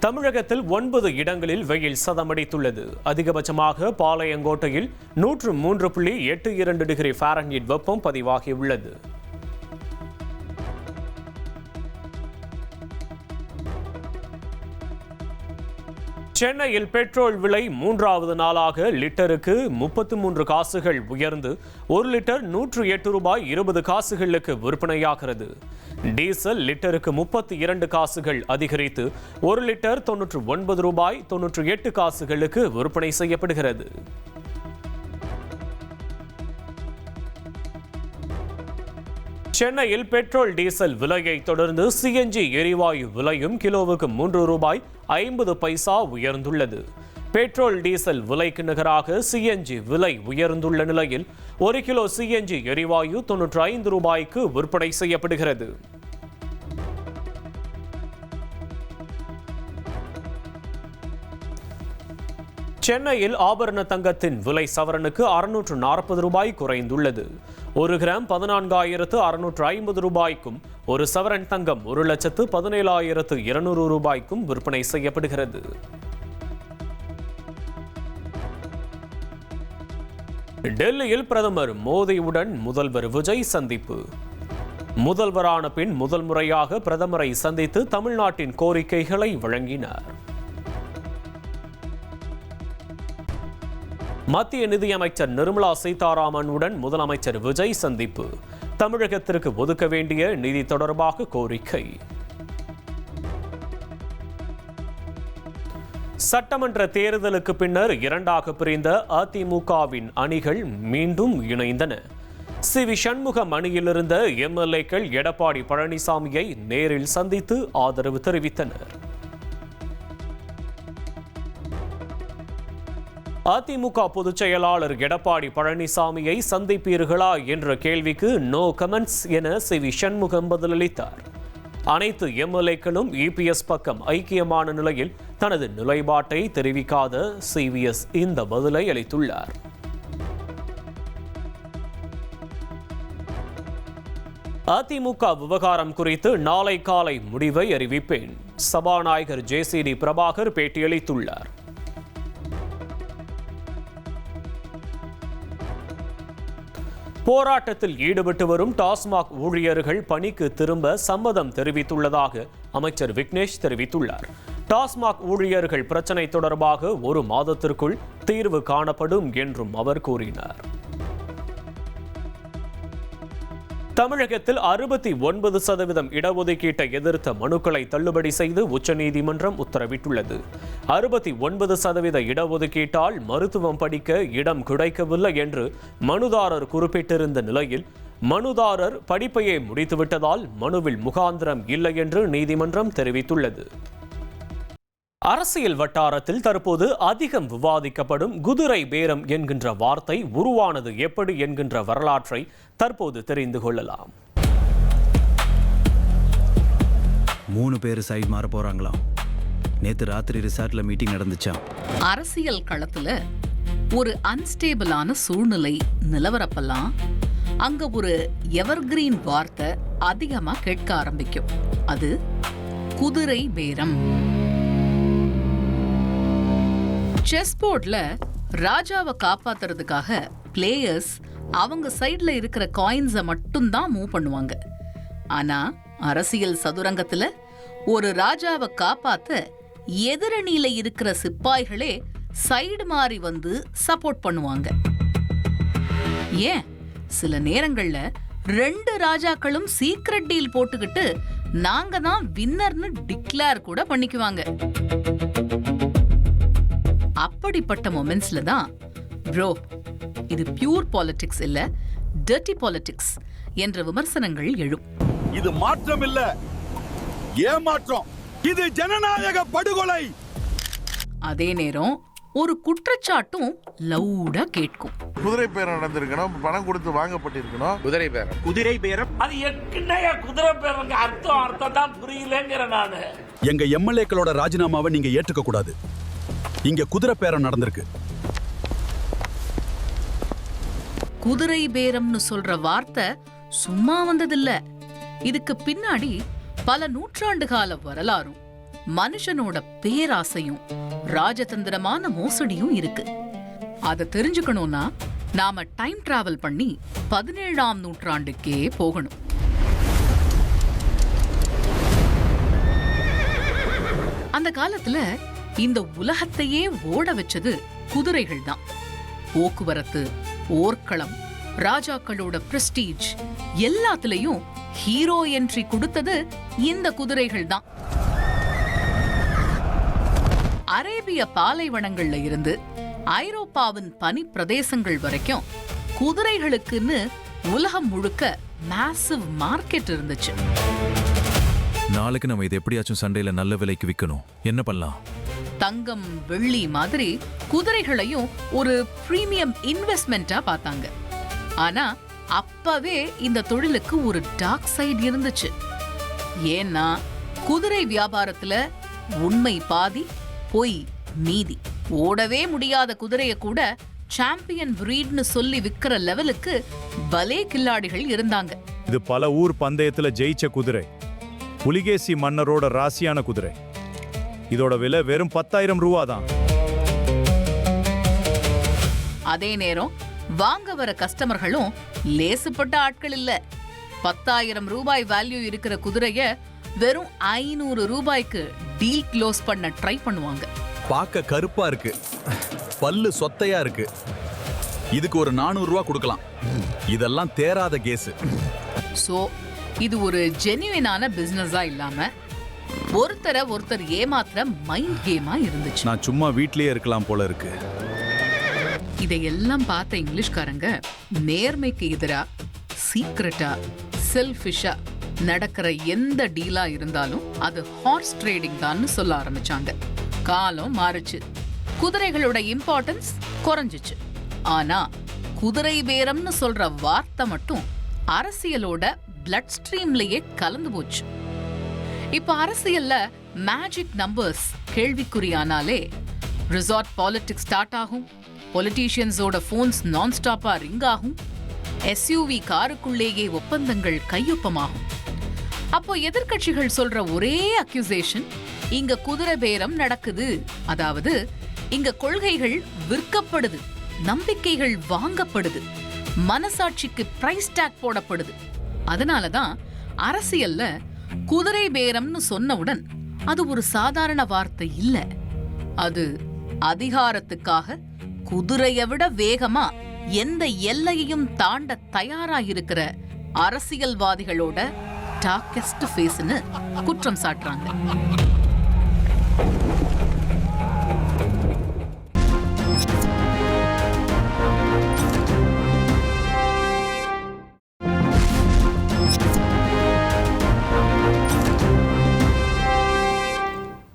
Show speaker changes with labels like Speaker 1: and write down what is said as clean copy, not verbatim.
Speaker 1: தமிழகத்தில் 9 இடங்களில் வெயில் சதமடித்துள்ளது. அதிகபட்சமாக பாளையங்கோட்டையில் 103.82 டிகிரி ஃபாரன்ஹீட் வெப்பம் பதிவாகியுள்ளது. சென்னையில் பெட்ரோல் விலை 3வது நாளாக லிட்டருக்கு 33 காசுகள் உயர்ந்து 1 லிட்டர் 108 ரூபாய் 20 காசுகளுக்கு விற்பனையாகிறது. டீசல் லிட்டருக்கு 32 காசுகள் அதிகரித்து 1 லிட்டர் 99 ரூபாய் 98 காசுகளுக்கு விற்பனை செய்யப்படுகிறது. சென்னையில் பெட்ரோல் டீசல் விலையை தொடர்ந்து சிஎன்ஜி எரிவாயு விலையும் கிலோவுக்கு 3 ரூபாய் 50 பைசா உயர்ந்துள்ளது. பெட்ரோல் டீசல் விலைக்கு நிகராக சிஎன்ஜி விலை உயர்ந்துள்ள நிலையில் 1 கிலோ சிஎன்ஜி எரிவாயு 95 ரூபாய்க்கு விற்பனை செய்யப்படுகிறது. சென்னையில் ஆபரண தங்கத்தின் விலை சவரனுக்கு 640 ரூபாய் குறைந்துள்ளது. 1 கிராம் 14,650 ரூபாய்க்கும், ஒரு சவரன் தங்கம் 1,17,200 ரூபாய்க்கும் விற்பனை செய்யப்படுகிறது. டெல்லியில் பிரதமர் மோடியுடன் முதல்வர் விஜய் சந்திப்பு. முதல்வரான பின் முதல் முறையாக பிரதமரை சந்தித்து தமிழ்நாட்டின் கோரிக்கைகளை வழங்கினார். மத்திய நிதியமைச்சர் நிர்மலா சீதாராமனுடன் முதலமைச்சர் விஜய் சந்திப்பு. தமிழகத்திற்கு ஒதுக்க வேண்டிய நிதி தொடர்பாக கோரிக்கை. சட்டமன்ற தேர்தலுக்கு பின்னர் இரண்டாக பிரிந்த அதிமுகவின் அணிகள் மீண்டும் இணைந்தன. சி.வி. சண்முகம் அணியிலிருந்த எம்எல்ஏக்கள் எடப்பாடி பழனிசாமியை நேரில் சந்தித்து ஆதரவு தெரிவித்தனர். அதிமுக பொதுச் செயலாளர் எடப்பாடி பழனிசாமியை சந்திப்பீர்களா என்ற கேள்விக்கு நோ கமெண்ட்ஸ் என சி.வி. சண்முகம் பதிலளித்தார். அனைத்து எம்எல்ஏக்களும் இபிஎஸ் பக்கம் ஐக்கியமான நிலையில் தனது நிலைப்பாட்டை தெரிவிக்காத சிவிஎஸ் இந்த பதிலை அளித்துள்ளார். அதிமுக விவகாரம் குறித்து நாளை காலை முடிவை அறிவிப்பேன். சபாநாயகர் ஜே.சி.டி. பிரபாகர் பேட்டியளித்துள்ளார். போராட்டத்தில் ஈடுபட்டு வரும் டாஸ்மாக் ஊழியர்கள் பணிக்கு திரும்ப சம்மதம் தெரிவித்துள்ளதாக அமைச்சர் விக்னேஷ் தெரிவித்துள்ளார். டாஸ்மாக் ஊழியர்கள் பிரச்சினை தொடர்பாக 1 மாதத்திற்குள் தீர்வு காணப்படும் என்றும் அவர் கூறினார். தமிழகத்தில் 69% இடஒதுக்கீட்டை எதிர்த்த மனுக்களை தள்ளுபடி செய்து உச்சநீதிமன்றம் உத்தரவிட்டுள்ளது. 69% இடஒதுக்கீட்டால் மருத்துவம் படிக்க இடம் கிடைக்கவில்லை என்று மனுதாரர் குறிப்பிட்டிருந்த நிலையில் மனுதாரர் படிப்பையே முடித்துவிட்டதால் மனுவில் முகாந்திரம் இல்லை என்று நீதிமன்றம் தெரிவித்துள்ளது. அரசியல் வட்டாரத்தில் தற்போது அதிகம் விவாதிக்கப்படும் குதிரை பேரம் என்கின்ற வார்த்தை உருவானது எப்படி என்கின்ற வரலாற்றை தற்போது தெரிந்து கொள்ளலாம்.
Speaker 2: 3 பேர் சைடு மாற போறாங்களாம். நேத்து ராத்திரி ரிசார்ட்ல மீட்டிங் நடந்துச்சாம்.
Speaker 3: அரசியல் களத்துல ஒரு அன்ஸ்டேபிளான சூழ்நிலை நிலவரப்பெல்லாம் அங்க ஒரு எவர்கிரீன் வார்த்தை அதிகமா கேட்க ஆரம்பிக்கும். அது குதிரை பேரம். செஸ் போர்ட்ல ராஜாவை காப்பாத்துறதுக்காக பிளேயர்ஸ் அவங்க சைட்ல இருக்கிற காயின்ஸை மட்டும்தான் மூவ் பண்ணுவாங்க. ஆனா அரசியல் சதுரங்கத்துல ஒரு ராஜாவை காப்பாத்த எதிரணியில இருக்கிற சிப்பாய்களே சைடு மாறி வந்து சப்போர்ட் பண்ணுவாங்க. ஏன் சில நேரங்கள்ல 2 ராஜாக்களும் சீக்ரெட் டீல் போட்டுக்கிட்டு நாங்க தான் வின்னர்னு டிக்ளேர் கூட பண்ணிக்குவாங்க. அப்படிப்பட்ட மொமெண்ட்ஸ்ல தான் ப்ரோ இது பியூர் பாலிடிக்ஸ் இல்ல டர்ட்டி பாலிடிக்ஸ் என்ற விமர்சனங்கள் எழும்.
Speaker 4: இது மாற்றம் இல்ல, ஏமாற்றம். இது ஜனநாயக படுகொலை.
Speaker 3: அதே நேரம் ஒரு குற்றச்சாட்டும் லவுடா கேட்கும்.
Speaker 5: குதிரை பேரம் நடந்திருக்கணும், பணம் கொடுத்து வாங்கப்பட்டிருக்கணும்.
Speaker 6: குதிரை பேரம் அது என்னையா குதிரை பேரம் அர்த்தம் தான் புரியலங்கிற நானு.
Speaker 4: எங்க எம்எல்ஏக்களோட ராஜினாமாவை நீங்க ஏற்றுக்க கூடாது. இங்க குதிரை பேரம் நடந்திருக்கு.
Speaker 3: குதிரை பேரம்னு சொல்ற வார்த்தை சும்மா வந்ததில்ல. இதுக்கு பின்னாடி பல நூற்றாண்டு கால வரலாறும் மனுஷனோட பேராசையும் ராஜதந்திரமான மோசடியும் இருக்கு. அதை தெரிஞ்சுக்கணும்னா நாம டைம் டிராவல் பண்ணி 17ஆம் நூற்றாண்டுக்கே போகணும். அந்த காலத்துல இந்த உலகத்தையே ஓட வச்சது குதிரைகள் தான். போக்குவரத்து, போர்க்களம், ராஜாக்களோட பிரஸ்டீஜ் எல்லாத்துலயும் ஹீரோ என்ட்ரி கொடுத்தது இந்த குதிரைகள் தான். அரேபிய பாலைவனங்கள்ல இருந்து ஐரோப்பாவின் பனி பிரதேசங்கள் வரைக்கும் குதிரைகளுக்குன்னு உலகம் முழுக்க மேசிவ் மார்க்கெட் இருந்துச்சு.
Speaker 7: நாளைக்கு நம்ம இதை எப்படியாச்சும் சண்டையில நல்ல விலைக்கு விற்கணும். என்ன பண்ணலாம்?
Speaker 3: தங்கம், வெள்ளி மாதிரி குதிரைகளையும் ஒரு பிரீமியம் இன்வெஸ்ட்மெண்டா பார்த்தாங்க. ஆனா அப்பவே இந்த தொழிலுக்கு ஒரு டார்க் சைடு இருந்துச்சு. ஏன்னா குதிரை வியாபாரத்துல உண்மை பாதி, பொய் மீதி. ஓடவே முடியாத குதிரைய கூட சாம்பியன் பிரீட்னு சொல்லி விக்கிற லெவலுக்கு பலே கில்லாடிகள் இருந்தாங்க.
Speaker 8: இது பல ஊர் பந்தயத்துல ஜெயிச்ச குதிரை, புலிகேசி மன்னரோட ராசியான குதிரை. இதோட விலை வெறும் 10,000 ரூபா தான்.
Speaker 3: அதே நேரம் வாங்க வர கஸ்டமர்களும் லேசுப்பட்ட ஆட்கள் இல்ல. 10,000 ரூபாய் வேல்யூ இருக்கிற குதிரைய வெறும் 500 ரூபாய்க்கு டீல் க்ளோஸ் பண்ண ட்ரை பண்ணுவாங்க.
Speaker 4: பார்க்க கருப்பா இருக்கு, பல்லு சொத்தையா இருக்கு, இதுக்கு ஒரு 400 ரூபா கொடுக்கலாம். இதெல்லாம் தேராத கேஸ்.
Speaker 3: சோ இது ஒரு ஜென்யூனான பிசினஸா இல்லாம ஒருத்தர் ஏமாத்துற மைண்ட் கேமா இருந்துச்சு.
Speaker 8: நான் சும்மா வீட்லயே இருக்கலாம் போல இருக்கு.
Speaker 3: இதையெல்லாம் பார்த்த இங்கிலீஷ்காரங்க நேர்மைக்கு எதிரா, சீக்ரெட்டா, செல்ஃபிஷா நடக்கிற எந்த டீலா இருந்தாலும் அது ஹார்ஸ் ட்ரேடிங் தான் சொல்ல ஆரம்பிச்சாங்க. காலம் மாறுச்சு, குதிரைகளோட இம்பார்ட்டன்ஸ் குறைஞ்சிச்சு. ஆனா குதிரை பேரம்னு சொல்ற வார்த்தை மட்டும் அரசியலோட பிளட் ஸ்ட்ரீம்லயே கலந்து போச்சு. இப்ப அரசியல்ல மேஜிக் நம்பர்ஸ் கேள்விக்குறியானாலே ரிசார்ட் பாலிடிக்ஸ் ஸ்டார்ட் ஆகும், பொலிட்டீஷியன்ஸோட போன்ஸ் நான் ஸ்டாப்பா ரிங் ஆகும், எஸ்யூவி காருக்குள்ளேயே ஒப்பந்தங்கள் கையொப்பமாகும். அப்போ எதிர்க்கட்சிகள் சொல்ற ஒரே அக்யூசேஷன், இங்க குதிரை பேரம் நடக்குது. அதாவது இங்க கொள்கைகள் விற்கப்படுது, நம்பிக்கைகள் வாங்கப்படுது, மனசாட்சிக்கு பிரைஸ் டாக் போடப்படுது. அதனாலதான் அரசியல்ல குதிரை பேரம்னு சொன்னவுடன் அது ஒரு சாதாரண வார்த்தை இல்ல, அது அதிகாரத்துக்காக குதிரையை விட வேகமா எந்த எல்லையையும் தாண்ட தயாராயிருக்கிற அரசியல்வாதிகளோட டார்க்கெஸ்ட் ஃபேஸ்னு குற்றம் சாட்டுறாங்க.